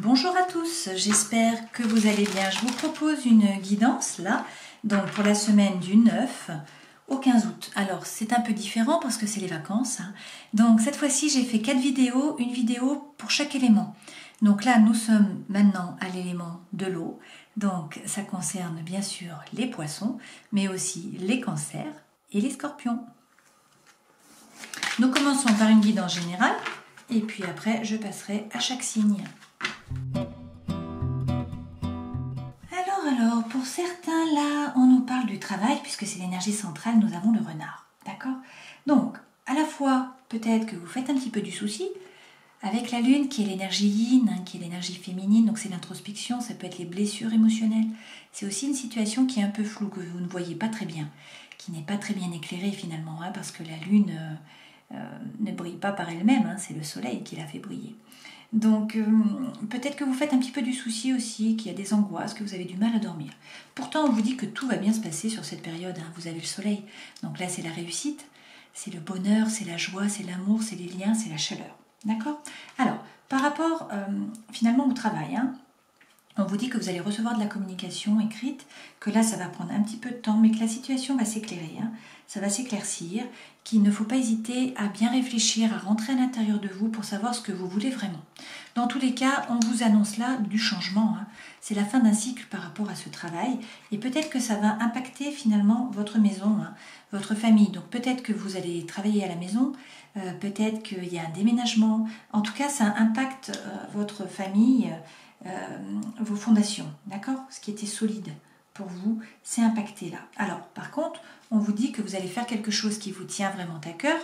Bonjour à tous, j'espère que vous allez bien. Je vous propose une guidance là, donc pour la semaine du 9 au 15 août. Alors c'est un peu différent parce que c'est les vacances. Donc cette fois-ci j'ai fait 4 vidéos, une vidéo pour chaque élément. Donc là nous sommes maintenant à l'élément de l'eau. Donc ça concerne bien sûr les poissons, mais aussi les cancers et les scorpions. Nous commençons par une guidance générale et puis après je passerai à chaque signe. Alors, pour certains, là, on nous parle du travail, puisque c'est l'énergie centrale, nous avons le renard, d'accord? Donc, à la fois, peut-être que vous faites un petit peu du souci, avec la lune, qui est l'énergie yin, qui est l'énergie féminine, donc c'est l'introspection, ça peut être les blessures émotionnelles. C'est aussi une situation qui est un peu floue, que vous ne voyez pas très bien, qui n'est pas très bien éclairée finalement, parce que la lune ne brille pas par elle-même, c'est le soleil qui la fait briller. Donc peut-être que vous faites un petit peu du souci aussi, qu'il y a des angoisses, que vous avez du mal à dormir. Pourtant on vous dit que tout va bien se passer sur cette période, vous avez le soleil. Donc là c'est la réussite, c'est le bonheur, c'est la joie, c'est l'amour, c'est les liens, c'est la chaleur. D'accord? Alors par rapport finalement au travail, on vous dit que vous allez recevoir de la communication écrite, que là ça va prendre un petit peu de temps, mais que la situation va s'éclairer, ça va s'éclaircir, qu'il ne faut pas hésiter à bien réfléchir, à rentrer à l'intérieur de vous pour savoir ce que vous voulez vraiment. Dans tous les cas, on vous annonce là du changement, c'est la fin d'un cycle par rapport à ce travail, et peut-être que ça va impacter finalement votre maison, votre famille. Donc peut-être que vous allez travailler à la maison, peut-être qu'il y a un déménagement, en tout cas ça impacte votre famille, vos fondations, d'accord? Ce qui était solide pour vous, c'est impacté là. Alors, par contre, on vous dit que vous allez faire quelque chose qui vous tient vraiment à cœur.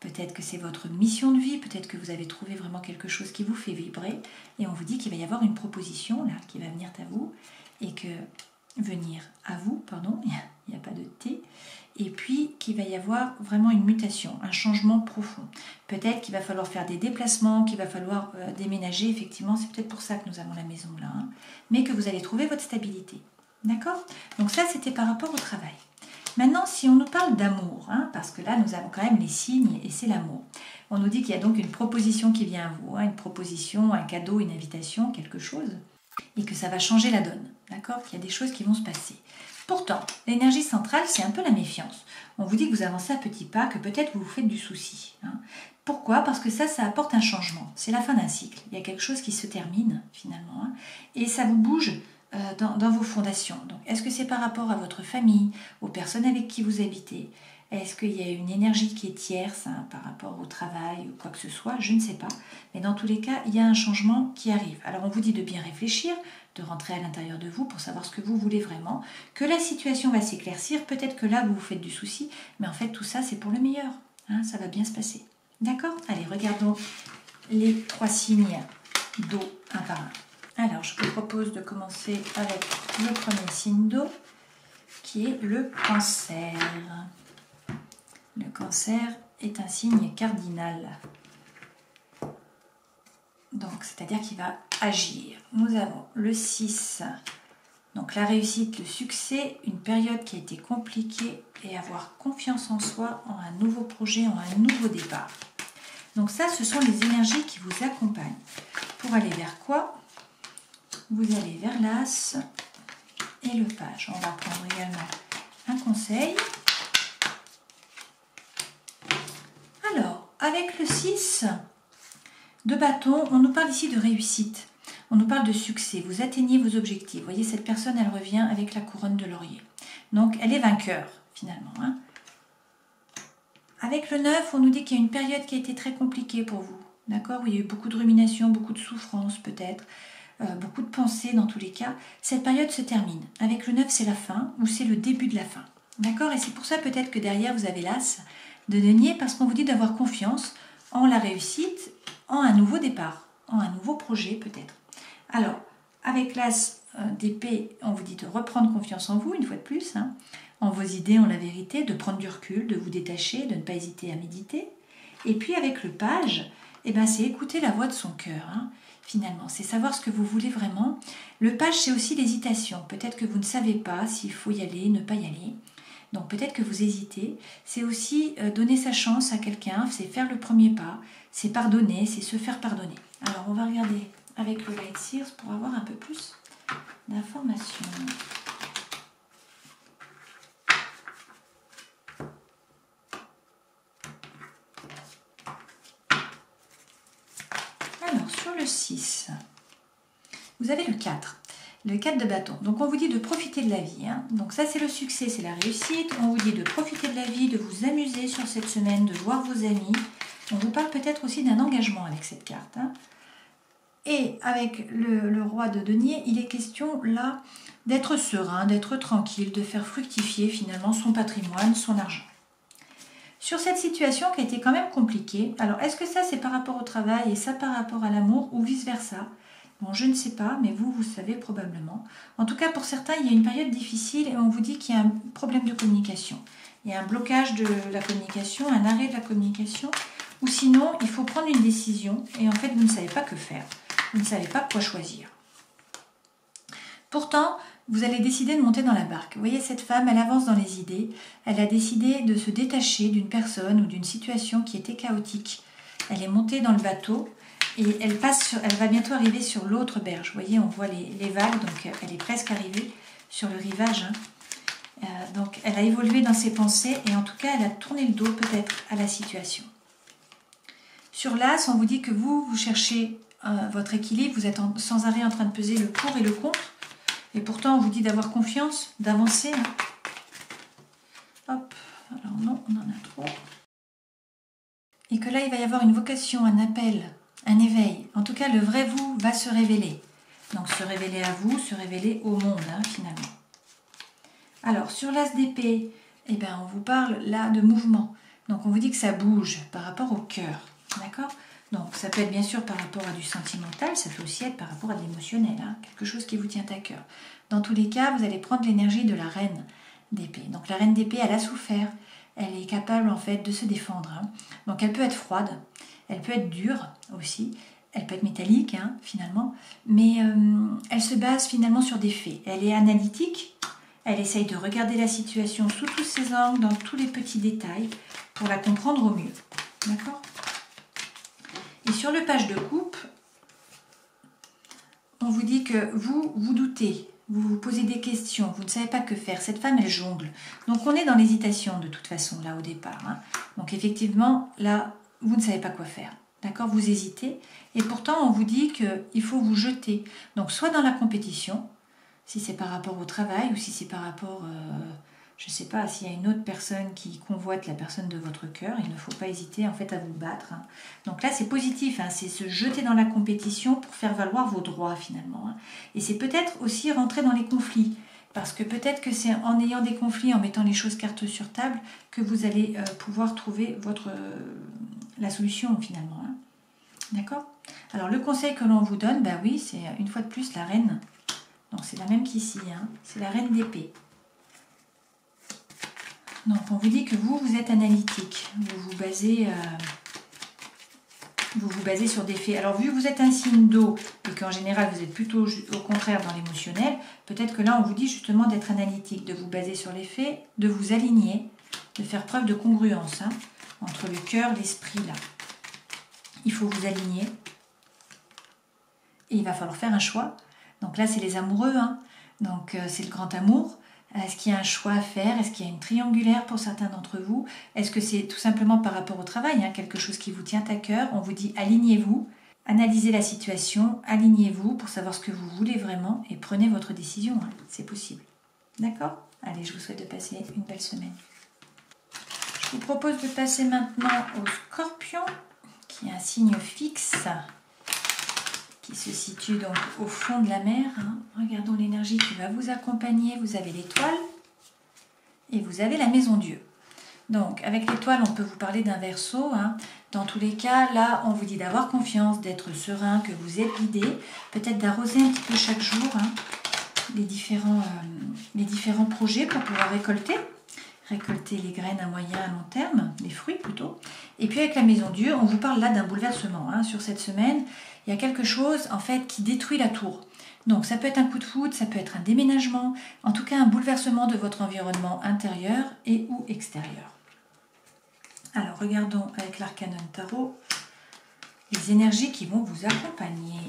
Peut-être que c'est votre mission de vie, peut-être que vous avez trouvé vraiment quelque chose qui vous fait vibrer. Et on vous dit qu'il va y avoir une proposition là qui va venir à vous et que venir à vous, pardon, il n'y a pas de T. Et puis qu'il va y avoir vraiment une mutation, un changement profond. Peut-être qu'il va falloir faire des déplacements, qu'il va falloir déménager, effectivement, c'est peut-être pour ça que nous avons la maison là, mais que vous allez trouver votre stabilité. D'accord? Donc ça, c'était par rapport au travail. Maintenant, si on nous parle d'amour, parce que là, nous avons quand même les signes et c'est l'amour. On nous dit qu'il y a donc une proposition qui vient à vous, une proposition, un cadeau, une invitation, quelque chose, et que ça va changer la donne. D'accord? Qu'il y a des choses qui vont se passer. Pourtant, l'énergie centrale, c'est un peu la méfiance. On vous dit que vous avancez à petits pas, que peut-être vous vous faites du souci. Pourquoi? Parce que ça apporte un changement. C'est la fin d'un cycle. Il y a quelque chose qui se termine, finalement, et ça vous bouge dans vos fondations. Donc, est-ce que c'est par rapport à votre famille, aux personnes avec qui vous habitez? Est-ce qu'il y a une énergie qui est tierce par rapport au travail ou quoi que ce soit? Je ne sais pas. Mais dans tous les cas, il y a un changement qui arrive. Alors, on vous dit de bien réfléchir, de rentrer à l'intérieur de vous pour savoir ce que vous voulez vraiment, que la situation va s'éclaircir. Peut-être que là, vous vous faites du souci, mais en fait, tout ça, c'est pour le meilleur. Ça va bien se passer. D'accord? Allez, regardons les 3 signes d'eau un par un. Alors, je vous propose de commencer avec le premier signe d'eau, qui est le cancer. Le cancer est un signe cardinal. Donc, c'est-à-dire qu'il va agir. Nous avons le 6, donc la réussite, le succès, une période qui a été compliquée et avoir confiance en soi, en un nouveau projet, en un nouveau départ. Donc ça, ce sont les énergies qui vous accompagnent. Pour aller vers quoi? Vous allez vers l'As et le Page. On va prendre également un conseil. Alors, avec le 6 de bâton, on nous parle ici de réussite. On nous parle de succès. Vous atteignez vos objectifs. Vous voyez, cette personne, elle revient avec la couronne de laurier. Donc, elle est vainqueur, finalement. Avec le 9, on nous dit qu'il y a une période qui a été très compliquée pour vous. D'accord? Où il y a eu beaucoup de rumination, beaucoup de souffrance, peut-être. Beaucoup de pensées dans tous les cas. Cette période se termine. Avec le 9, c'est la fin ou c'est le début de la fin. D'accord? Et c'est pour ça peut-être que derrière, vous avez l'As de denier parce qu'on vous dit d'avoir confiance en la réussite, en un nouveau départ, en un nouveau projet peut-être. Alors, avec l'As d'épée, on vous dit de reprendre confiance en vous, une fois de plus, en vos idées, en la vérité, de prendre du recul, de vous détacher, de ne pas hésiter à méditer. Et puis avec le Page, c'est écouter la voix de son cœur. Finalement, c'est savoir ce que vous voulez vraiment. Le Page, c'est aussi l'hésitation. Peut-être que vous ne savez pas s'il faut y aller, ne pas y aller. Donc peut-être que vous hésitez. C'est aussi donner sa chance à quelqu'un, c'est faire le premier pas, c'est pardonner, c'est se faire pardonner. Alors on va regarder avec le Light Seers pour avoir un peu plus d'informations. Alors, sur le 6, vous avez le 4. Le 4 de bâton. Donc, on vous dit de profiter de la vie. Hein. Donc, ça, c'est le succès, c'est la réussite. On vous dit de profiter de la vie, de vous amuser sur cette semaine, de voir vos amis. On vous parle peut-être aussi d'un engagement avec cette carte. Hein. Et avec le roi de denier, il est question là d'être serein, d'être tranquille, de faire fructifier finalement son patrimoine, son argent. Sur cette situation qui a été quand même compliquée, alors est-ce que ça c'est par rapport au travail et ça par rapport à l'amour ou vice-versa? Bon, je ne sais pas, mais vous savez probablement. En tout cas, pour certains, il y a une période difficile et on vous dit qu'il y a un problème de communication. Il y a un blocage de la communication, un arrêt de la communication, ou sinon, il faut prendre une décision et en fait, vous ne savez pas que faire. Vous ne savez pas quoi choisir. Pourtant, vous allez décider de monter dans la barque. Vous voyez, cette femme, elle avance dans les idées. Elle a décidé de se détacher d'une personne ou d'une situation qui était chaotique. Elle est montée dans le bateau. Et elle va bientôt arriver sur l'autre berge. Vous voyez, on voit les vagues, donc elle est presque arrivée sur le rivage. Hein. Donc elle a évolué dans ses pensées et en tout cas, elle a tourné le dos peut-être à la situation. Sur l'As, on vous dit que vous cherchez votre équilibre, vous êtes sans arrêt en train de peser le pour et le contre. Et pourtant, on vous dit d'avoir confiance, d'avancer. Hein. Hop, alors non, on en a trop. Et que là, il va y avoir une vocation, un appel, un éveil. En tout cas, le vrai vous va se révéler. Donc, se révéler à vous, se révéler au monde, hein, finalement. Alors, sur l'As d'épée, eh ben, on vous parle là de mouvement. Donc, on vous dit que ça bouge par rapport au cœur. D'accord ? Donc, ça peut être bien sûr par rapport à du sentimental, ça peut aussi être par rapport à de l'émotionnel, hein, quelque chose qui vous tient à cœur. Dans tous les cas, vous allez prendre l'énergie de la reine d'épée. Donc, la reine d'épée, elle a souffert. Elle est capable en fait de se défendre. Hein. Donc elle peut être froide, elle peut être dure aussi, elle peut être métallique hein, finalement, mais elle se base finalement sur des faits. Elle est analytique, elle essaye de regarder la situation sous tous ses angles, dans tous les petits détails, pour la comprendre au mieux. D'accord ? Et sur le page de coupe, on vous dit que vous doutez. Vous vous posez des questions, vous ne savez pas que faire. Cette femme, elle jongle. Donc, on est dans l'hésitation de toute façon, là, au départ. Hein. Donc, effectivement, là, vous ne savez pas quoi faire. D'accord ? Vous hésitez. Et pourtant, on vous dit qu'il faut vous jeter. Donc, soit dans la compétition, si c'est par rapport au travail ou si c'est par rapport, je ne sais pas, s'il y a une autre personne qui convoite la personne de votre cœur, il ne faut pas hésiter, en fait, à vous battre. Hein. Donc là, c'est positif, hein, c'est se jeter dans la compétition pour faire valoir vos droits, finalement. Hein. Et c'est peut-être aussi rentrer dans les conflits, parce que peut-être que c'est en ayant des conflits, en mettant les choses cartes sur table, que vous allez pouvoir trouver la solution, finalement. Hein. D'accord ? Alors, le conseil que l'on vous donne, bah oui, c'est une fois de plus la reine. Donc, c'est la même qu'ici, hein, c'est la reine d'épée. Donc, on vous dit que vous êtes analytique. Vous vous basez sur des faits. Alors, vu que vous êtes un signe d'eau et qu'en général, vous êtes plutôt au contraire dans l'émotionnel, peut-être que là, on vous dit justement d'être analytique, de vous baser sur les faits, de vous aligner, de faire preuve de congruence hein, entre le cœur et l'esprit. Là, il faut vous aligner et il va falloir faire un choix. Donc là, c'est les amoureux. Hein. Donc, c'est le grand amour. Est-ce qu'il y a un choix à faire? Est-ce qu'il y a une triangulaire pour certains d'entre vous? Est-ce que c'est tout simplement par rapport au travail, hein, quelque chose qui vous tient à cœur? On vous dit alignez-vous, analysez la situation, alignez-vous pour savoir ce que vous voulez vraiment et prenez votre décision. Hein. C'est possible. D'accord? Allez, je vous souhaite de passer une belle semaine. Je vous propose de passer maintenant au Scorpion, qui est un signe fixe, qui se situe donc au fond de la mer. Hein. Regardons l'énergie qui va vous accompagner. Vous avez l'étoile et vous avez la maison Dieu. Donc, avec l'étoile, on peut vous parler d'un Verseau. Hein. Dans tous les cas, là, on vous dit d'avoir confiance, d'être serein, que vous êtes guidé. Peut-être d'arroser un petit peu chaque jour hein, les différents projets pour pouvoir récolter les graines à moyen, à long terme, les fruits plutôt. Et puis avec la maison Dieu, on vous parle là d'un bouleversement. Hein. Sur cette semaine, il y a quelque chose en fait qui détruit la tour. Donc ça peut être un coup de foudre, ça peut être un déménagement, en tout cas un bouleversement de votre environnement intérieur et ou extérieur. Alors regardons avec l'Arcanon Tarot les énergies qui vont vous accompagner.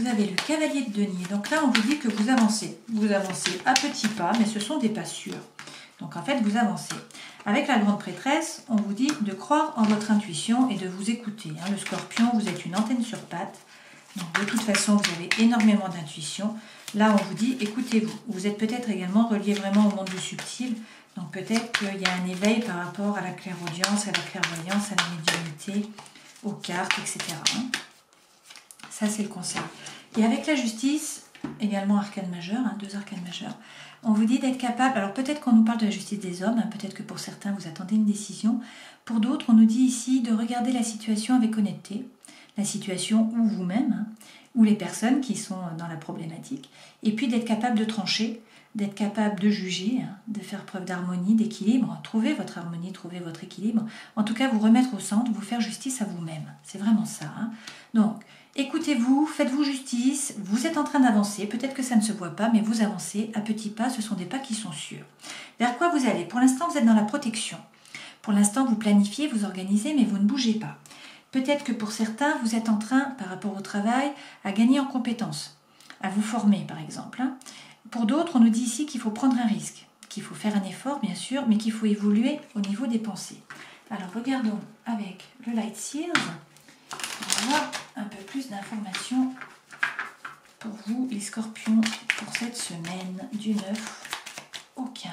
vous avez le cavalier de denier. Donc là, on vous dit que vous avancez. Vous avancez à petits pas, mais ce sont des pas sûrs. Donc en fait, vous avancez. Avec la grande prêtresse, on vous dit de croire en votre intuition et de vous écouter. Le scorpion, vous êtes une antenne sur pattes. Donc de toute façon, vous avez énormément d'intuition. Là, on vous dit, écoutez-vous. Vous êtes peut-être également relié vraiment au monde du subtil. Donc peut-être qu'il y a un éveil par rapport à la clairaudience, à la clairvoyance, à la médiumnité, aux cartes, etc. Ça, c'est le conseil. Et avec la justice, également arcane majeur, 2 arcanes majeurs, on vous dit d'être capable, alors peut-être qu'on nous parle de la justice des hommes, peut-être que pour certains vous attendez une décision, pour d'autres on nous dit ici de regarder la situation avec honnêteté, la situation ou vous-même, ou les personnes qui sont dans la problématique, et puis d'être capable de trancher, d'être capable de juger, de faire preuve d'harmonie, d'équilibre, trouver votre harmonie, trouver votre équilibre, en tout cas vous remettre au centre, vous faire justice à vous-même, c'est vraiment ça. Donc, écoutez-vous, faites-vous justice, vous êtes en train d'avancer, peut-être que ça ne se voit pas, mais vous avancez à petits pas, ce sont des pas qui sont sûrs. Vers quoi vous allez? Pour l'instant, vous êtes dans la protection. Pour l'instant, vous planifiez, vous organisez, mais vous ne bougez pas. Peut-être que pour certains, vous êtes en train, par rapport au travail, à gagner en compétences, à vous former par exemple. Pour d'autres, on nous dit ici qu'il faut prendre un risque, qu'il faut faire un effort bien sûr, mais qu'il faut évoluer au niveau des pensées. Alors regardons avec le Light Seals. On va avoir un peu plus d'informations pour vous, les scorpions, pour cette semaine du 9 au 15.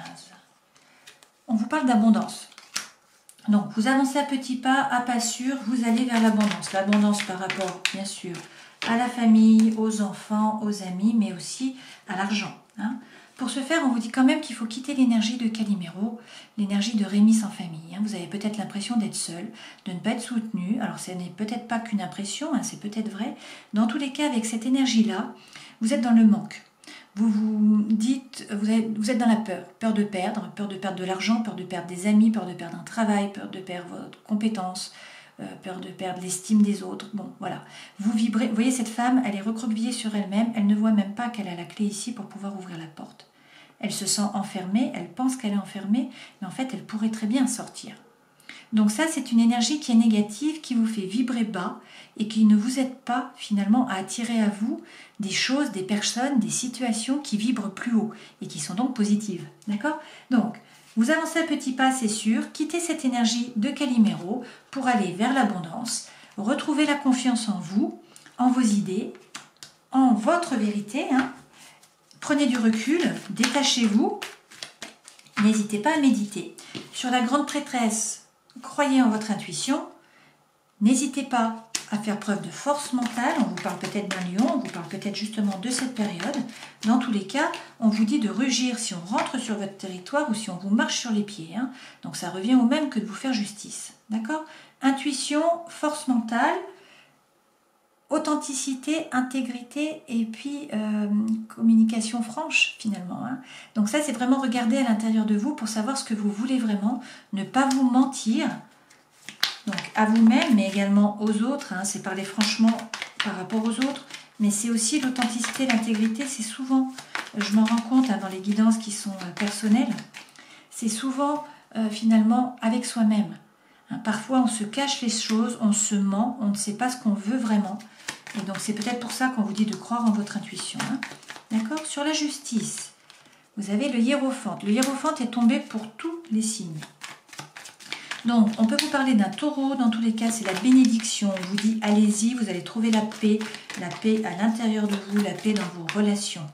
On vous parle d'abondance. Donc, vous avancez à petits pas, à pas sûrs, vous allez vers l'abondance. L'abondance par rapport, bien sûr, à la famille, aux enfants, aux amis, mais aussi à l'argent. Pour ce faire, on vous dit quand même qu'il faut quitter l'énergie de Calimero, l'énergie de Rémi sans famille. Vous avez peut-être l'impression d'être seul, de ne pas être soutenu. Alors, ce n'est peut-être pas qu'une impression, c'est peut-être vrai. Dans tous les cas, avec cette énergie-là, vous êtes dans le manque. Vous vous dites, vous êtes dans la peur de perdre de l'argent, peur de perdre des amis, peur de perdre un travail, peur de perdre votre compétence, peur de perdre l'estime des autres. Bon, voilà. Vous vibrez. Vous voyez, cette femme, elle est recroquevillée sur elle-même. Elle ne voit même pas qu'elle a la clé ici pour pouvoir ouvrir la porte. Elle se sent enfermée, elle pense qu'elle est enfermée, mais en fait, elle pourrait très bien sortir. Donc ça, c'est une énergie qui est négative, qui vous fait vibrer bas et qui ne vous aide pas finalement à attirer à vous des choses, des personnes, des situations qui vibrent plus haut et qui sont donc positives. D'accord? Donc, vous avancez à petits pas, c'est sûr, quittez cette énergie de Calimero pour aller vers l'abondance, retrouver la confiance en vous, en vos idées, en votre vérité. Prenez du recul, détachez-vous, n'hésitez pas à méditer. Sur la grande prêtresse, croyez en votre intuition, n'hésitez pas à faire preuve de force mentale, on vous parle peut-être d'un lion, on vous parle peut-être justement de cette période. Dans tous les cas, on vous dit de rugir si on rentre sur votre territoire ou si on vous marche sur les pieds. Donc ça revient au même que de vous faire justice. D'accord? Intuition, force mentale, authenticité, intégrité et puis communication franche finalement. Donc ça, c'est vraiment regarder à l'intérieur de vous pour savoir ce que vous voulez vraiment, ne pas vous mentir, donc à vous-même mais également aux autres. C'est parler franchement par rapport aux autres, mais c'est aussi l'authenticité, l'intégrité. C'est souvent, je m'en rends compte dans les guidances qui sont personnelles, c'est souvent finalement avec soi-même. Parfois on se cache les choses, on se ment, on ne sait pas ce qu'on veut vraiment. Et donc c'est peut-être pour ça qu'on vous dit de croire en votre intuition. D'accord? Sur la justice, vous avez le hiérophante. Le hiérophante est tombé pour tous les signes. Donc on peut vous parler d'un taureau, dans tous les cas c'est la bénédiction. On vous dit allez-y, vous allez trouver la paix à l'intérieur de vous, la paix dans vos relations.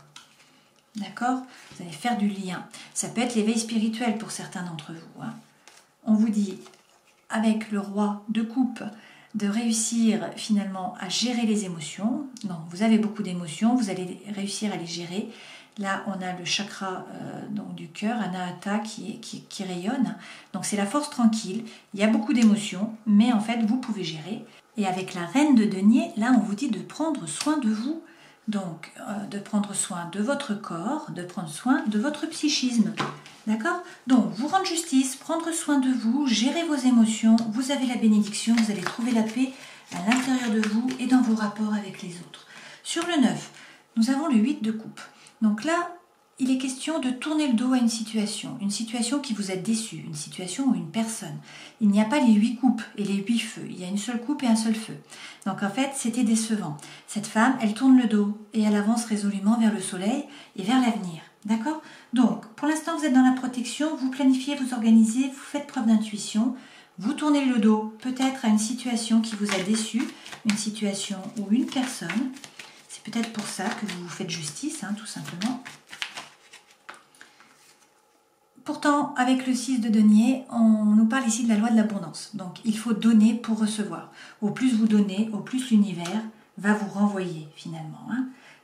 D'accord? Vous allez faire du lien. Ça peut être l'éveil spirituel pour certains d'entre vous. On vous dit avec le roi de coupe, de réussir finalement à gérer les émotions. Donc vous avez beaucoup d'émotions, vous allez réussir à les gérer. Là on a le chakra donc du cœur, Anahata qui rayonne. Donc c'est la force tranquille, il y a beaucoup d'émotions, mais en fait vous pouvez gérer. Et avec la reine de denier, là on vous dit de prendre soin de vous. Donc de prendre soin de votre corps, de prendre soin de votre psychisme. D'accord? Donc, vous rendre justice, prendre soin de vous, gérer vos émotions, vous avez la bénédiction, vous allez trouver la paix à l'intérieur de vous et dans vos rapports avec les autres. Sur le 9, nous avons le 8 de coupe. Donc là, il est question de tourner le dos à une situation qui vous a déçu, une situation ou une personne. Il n'y a pas les 8 coupes et les 8 feux, il y a une seule coupe et un seul feu. Donc en fait, c'était décevant. Cette femme, elle tourne le dos et elle avance résolument vers le soleil et vers l'avenir. D'accord? Donc, pour l'instant, vous êtes dans la protection, vous planifiez, vous organisez, vous faites preuve d'intuition, vous tournez le dos peut-être à une situation qui vous a déçu, une situation ou une personne. C'est peut-être pour ça que vous vous faites justice, tout simplement. Pourtant, avec le 6 de denier, on nous parle ici de la loi de l'abondance. Donc, il faut donner pour recevoir. Au plus vous donnez, au plus l'univers va vous renvoyer finalement.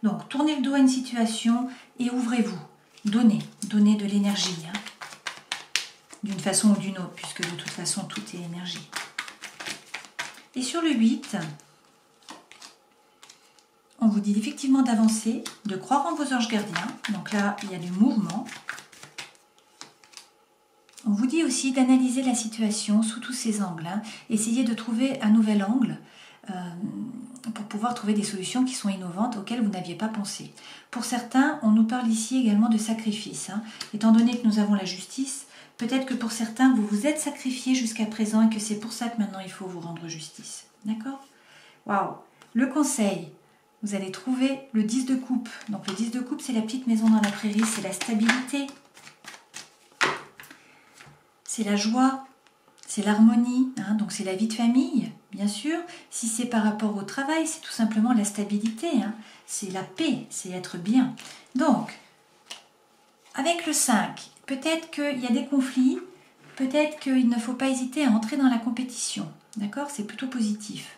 Donc, tournez le dos à une situation et ouvrez-vous. Donnez de l'énergie. D'une façon ou d'une autre, puisque de toute façon, tout est énergie. Et sur le 8, on vous dit effectivement d'avancer, de croire en vos anges gardiens. Donc là, il y a du mouvement. On vous dit aussi d'analyser la situation sous tous ses angles. Essayez de trouver un nouvel angle pour pouvoir trouver des solutions qui sont innovantes auxquelles vous n'aviez pas pensé. Pour certains, on nous parle ici également de sacrifice. Étant donné que nous avons la justice, peut-être que pour certains, vous vous êtes sacrifiés jusqu'à présent et que c'est pour ça que maintenant il faut vous rendre justice. D'accord? Waouh! Le conseil, vous allez trouver le 10 de coupe. Donc le 10 de coupe, c'est la petite maison dans la prairie, c'est la stabilité. C'est la joie, c'est l'harmonie, donc c'est la vie de famille, bien sûr. Si c'est par rapport au travail, c'est tout simplement la stabilité, c'est la paix, c'est être bien. Donc, avec le 5, peut-être qu'il y a des conflits, peut-être qu'il ne faut pas hésiter à entrer dans la compétition, d'accord? C'est plutôt positif.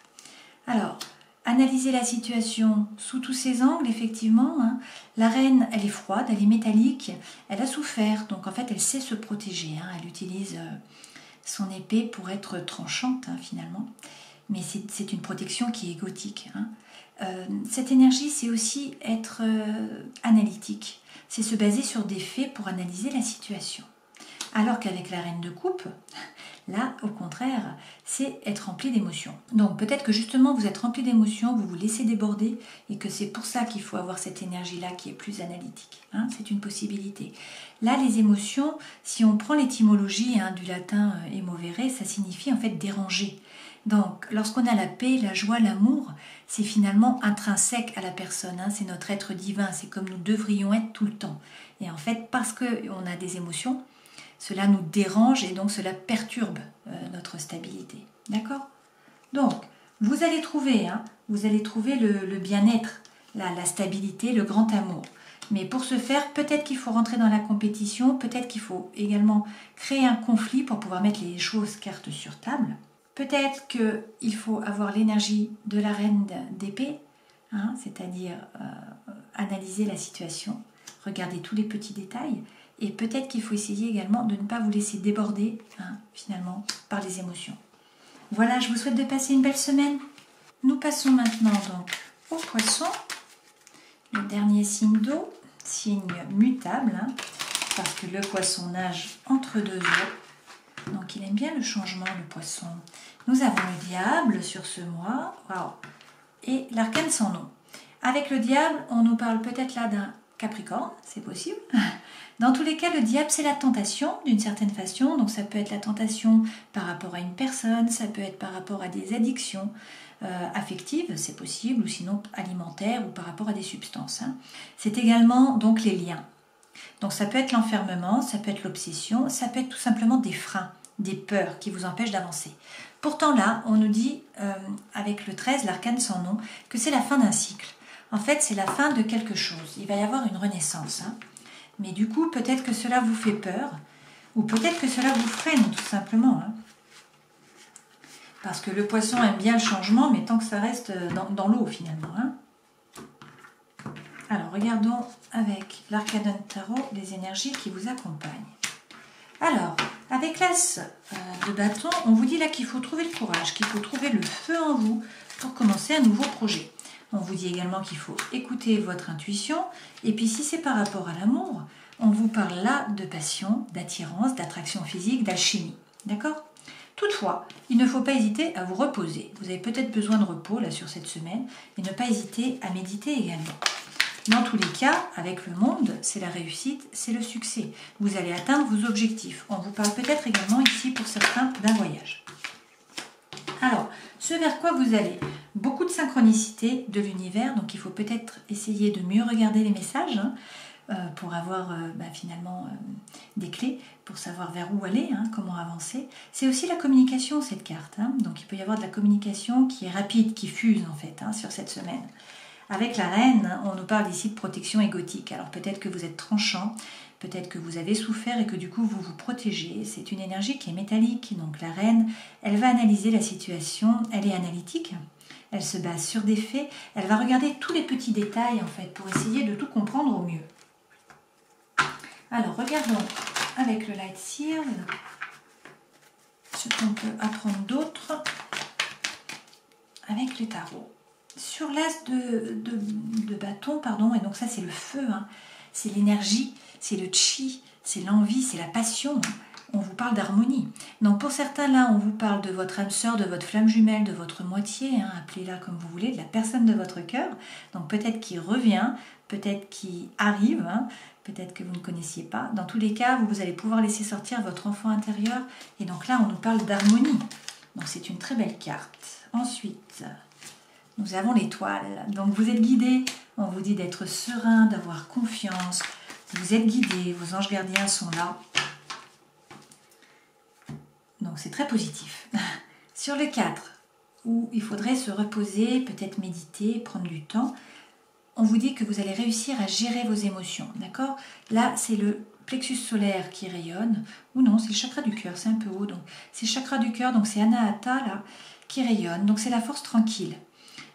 Alors, analyser la situation sous tous ses angles, effectivement. La reine, elle est froide, elle est métallique, elle a souffert, donc en fait, elle sait se protéger. Elle utilise son épée pour être tranchante, finalement. Mais c'est une protection qui est égotique. Cette énergie, c'est aussi être analytique. C'est se baser sur des faits pour analyser la situation. Alors qu'avec la reine de coupe, là, au contraire, c'est être rempli d'émotions. Donc peut-être que justement vous êtes rempli d'émotions, vous vous laissez déborder et que c'est pour ça qu'il faut avoir cette énergie-là qui est plus analytique. C'est une possibilité. Là, les émotions, si on prend l'étymologie du latin émovere, ça signifie en fait déranger. Donc lorsqu'on a la paix, la joie, l'amour, c'est finalement intrinsèque à la personne. C'est notre être divin, c'est comme nous devrions être tout le temps. Et en fait, parce qu'on a des émotions, cela nous dérange et donc cela perturbe notre stabilité. D'accord? Donc, vous allez trouver le bien-être, la stabilité, le grand amour. Mais pour ce faire, peut-être qu'il faut rentrer dans la compétition, peut-être qu'il faut également créer un conflit pour pouvoir mettre les choses cartes sur table. Peut-être qu'il faut avoir l'énergie de la reine d'épée, c'est-à-dire analyser la situation, regarder tous les petits détails. Et peut-être qu'il faut essayer également de ne pas vous laisser déborder, finalement, par les émotions. Voilà, je vous souhaite de passer une belle semaine. Nous passons maintenant donc au poisson, le dernier signe d'eau, signe mutable, parce que le poisson nage entre deux eaux. Donc il aime bien le changement, le poisson. Nous avons le diable sur ce mois, waouh, et l'arcane sans nom. Avec le diable, on nous parle peut-être là d'un Capricorne, c'est possible. Dans tous les cas, le diable, c'est la tentation d'une certaine façon. Donc ça peut être la tentation par rapport à une personne, ça peut être par rapport à des addictions affectives, c'est possible, ou sinon alimentaires, ou par rapport à des substances. C'est également donc les liens. Donc ça peut être l'enfermement, ça peut être l'obsession, ça peut être tout simplement des freins, des peurs qui vous empêchent d'avancer. Pourtant là, on nous dit, avec le 13, l'arcane sans nom, que c'est la fin d'un cycle. En fait, c'est la fin de quelque chose. Il va y avoir une renaissance. Mais du coup, peut-être que cela vous fait peur, ou peut-être que cela vous freine, tout simplement. Parce que le poisson aime bien le changement, mais tant que ça reste dans l'eau, finalement. Alors, regardons avec l'arcane tarot les énergies qui vous accompagnent. Alors, avec l'as de bâton, on vous dit là qu'il faut trouver le courage, qu'il faut trouver le feu en vous pour commencer un nouveau projet. On vous dit également qu'il faut écouter votre intuition. Et puis si c'est par rapport à l'amour, on vous parle là de passion, d'attirance, d'attraction physique, d'alchimie. D'accord? Toutefois, il ne faut pas hésiter à vous reposer. Vous avez peut-être besoin de repos là sur cette semaine et ne pas hésiter à méditer également. Dans tous les cas, avec le monde, c'est la réussite, c'est le succès. Vous allez atteindre vos objectifs. On vous parle peut-être également ici pour certains d'un voyage. Alors, ce vers quoi vous allez, beaucoup de synchronicité de l'univers, donc il faut peut-être essayer de mieux regarder les messages pour avoir finalement des clés, pour savoir vers où aller, comment avancer. C'est aussi la communication, cette carte. Donc il peut y avoir de la communication qui est rapide, qui fuse en fait sur cette semaine. Avec la reine, on nous parle ici de protection égotique. Alors peut-être que vous êtes tranchant, peut-être que vous avez souffert et que du coup vous vous protégez. C'est une énergie qui est métallique. Donc la reine, elle va analyser la situation, elle est analytique, elle se base sur des faits, elle va regarder tous les petits détails en fait pour essayer de tout comprendre au mieux. Alors regardons avec le Light Seers ce qu'on peut apprendre d'autre avec le tarot. Sur l'as de bâton, pardon, et donc ça c'est le feu, c'est l'énergie, c'est le chi, c'est l'envie, c'est la passion. On vous parle d'harmonie. Donc pour certains là, on vous parle de votre âme sœur, de votre flamme jumelle, de votre moitié, appelez-la comme vous voulez, de la personne de votre cœur. Donc peut-être qui revient, peut-être qui arrive, peut-être que vous ne connaissiez pas. Dans tous les cas, vous allez pouvoir laisser sortir votre enfant intérieur. Et donc là, on nous parle d'harmonie. Donc c'est une très belle carte. Ensuite, nous avons l'étoile. Donc vous êtes guidé, on vous dit d'être serein, d'avoir confiance. Vous êtes guidé, vos anges gardiens sont là. Donc c'est très positif. Sur le 4, où il faudrait se reposer, peut-être méditer, prendre du temps, on vous dit que vous allez réussir à gérer vos émotions. D'accord? Là, c'est le plexus solaire qui rayonne, ou non, c'est le chakra du cœur, c'est un peu haut. Donc c'est le chakra du cœur, donc c'est Anahata là, qui rayonne. Donc c'est la force tranquille.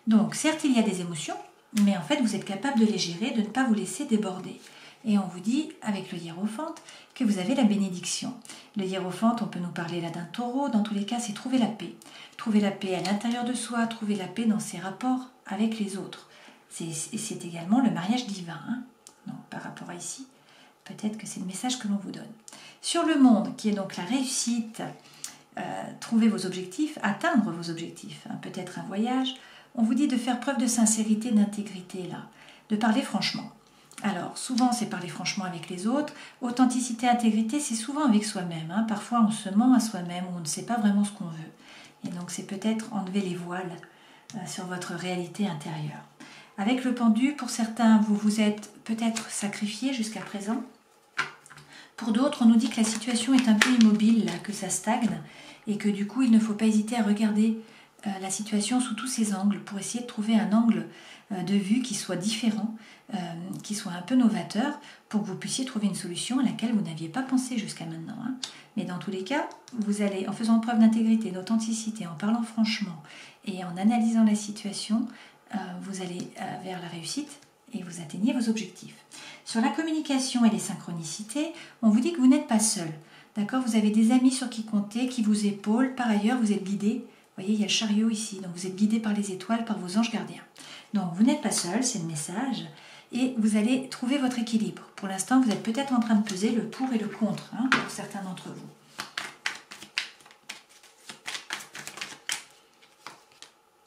Donc certes, il y a des émotions, mais en fait, vous êtes capable de les gérer, de ne pas vous laisser déborder. Et on vous dit, avec le hiérophante, que vous avez la bénédiction. Le hiérophante, on peut nous parler là d'un taureau. Dans tous les cas, c'est trouver la paix. Trouver la paix à l'intérieur de soi, trouver la paix dans ses rapports avec les autres. C'est également le mariage divin. Donc, par rapport à ici, peut-être que c'est le message que l'on vous donne. Sur le monde, qui est donc la réussite, trouver vos objectifs, atteindre vos objectifs, peut-être un voyage, on vous dit de faire preuve de sincérité, d'intégrité, là, de parler franchement. Alors, souvent, c'est parler franchement avec les autres. Authenticité, intégrité, c'est souvent avec soi-même. Parfois, on se ment à soi-même ou on ne sait pas vraiment ce qu'on veut. Et donc, c'est peut-être enlever les voiles sur votre réalité intérieure. Avec le pendu, pour certains, vous vous êtes peut-être sacrifié jusqu'à présent. Pour d'autres, on nous dit que la situation est un peu immobile, là, que ça stagne, et que du coup, il ne faut pas hésiter à regarder la situation sous tous ses angles pour essayer de trouver un angle de vue qui soit différent, qui soit un peu novateur, pour que vous puissiez trouver une solution à laquelle vous n'aviez pas pensé jusqu'à maintenant. Mais dans tous les cas, vous allez, en faisant preuve d'intégrité, d'authenticité, en parlant franchement et en analysant la situation, vous allez vers la réussite et vous atteignez vos objectifs. Sur la communication et les synchronicités, on vous dit que vous n'êtes pas seul. D'accord ? Vous avez des amis sur qui compter, qui vous épaulent. Par ailleurs, vous êtes guidé. Vous voyez, il y a le chariot ici. Donc, vous êtes guidé par les étoiles, par vos anges gardiens. Donc, vous n'êtes pas seul, c'est le message. Et vous allez trouver votre équilibre. Pour l'instant, vous êtes peut-être en train de peser le pour et le contre, pour certains d'entre vous.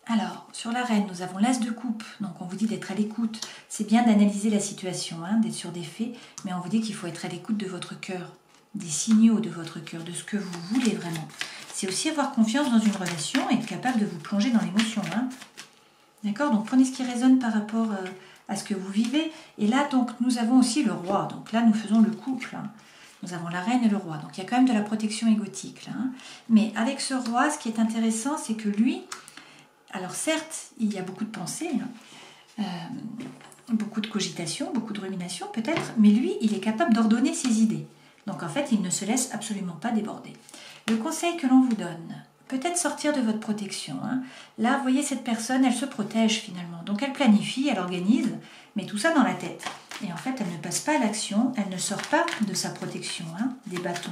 Alors, sur la reine, nous avons l'as de coupe. Donc, on vous dit d'être à l'écoute. C'est bien d'analyser la situation, d'être sur des faits. Mais on vous dit qu'il faut être à l'écoute de votre cœur, des signaux de votre cœur, de ce que vous voulez vraiment. C'est aussi avoir confiance dans une relation et être capable de vous plonger dans l'émotion. D'accord ? Donc, prenez ce qui résonne par rapport à ce que vous vivez. Et là, donc, nous avons aussi le roi. Donc là, nous faisons le couple. Nous avons la reine et le roi. Donc, il y a quand même de la protection égotique. Là, Mais avec ce roi, ce qui est intéressant, c'est que lui... Alors certes, il y a beaucoup de pensées, beaucoup de cogitations, beaucoup de ruminations peut-être, mais lui, il est capable d'ordonner ses idées. Donc en fait, il ne se laisse absolument pas déborder. Le conseil que l'on vous donne, peut-être sortir de votre protection. Là, vous voyez, cette personne, elle se protège finalement. Donc elle planifie, elle organise, mais tout ça dans la tête. Et en fait, elle ne passe pas à l'action, elle ne sort pas de sa protection, des bâtons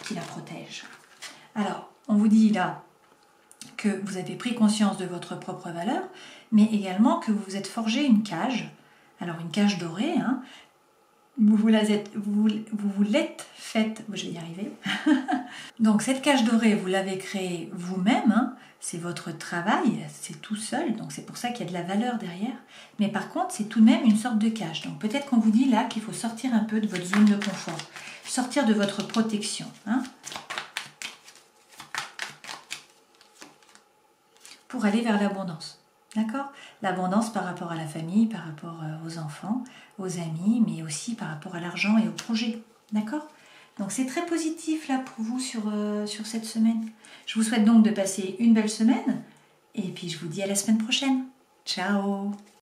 qui la protègent. Alors, on vous dit là, que vous avez pris conscience de votre propre valeur, mais également que vous vous êtes forgé une cage, alors une cage dorée, vous l'êtes faite, je vais y arriver. Donc cette cage dorée, vous l'avez créée vous-même, hein. C'est votre travail, c'est tout seul, donc c'est pour ça qu'il y a de la valeur derrière. Mais par contre, c'est tout de même une sorte de cage. Donc peut-être qu'on vous dit là qu'il faut sortir un peu de votre zone de confort, sortir de votre protection, hein, pour aller vers l'abondance. D'accord? L'abondance par rapport à la famille, par rapport aux enfants, aux amis, mais aussi par rapport à l'argent et au projet. D'accord? Donc c'est très positif là pour vous sur cette semaine. Je vous souhaite donc de passer une belle semaine et puis je vous dis à la semaine prochaine. Ciao!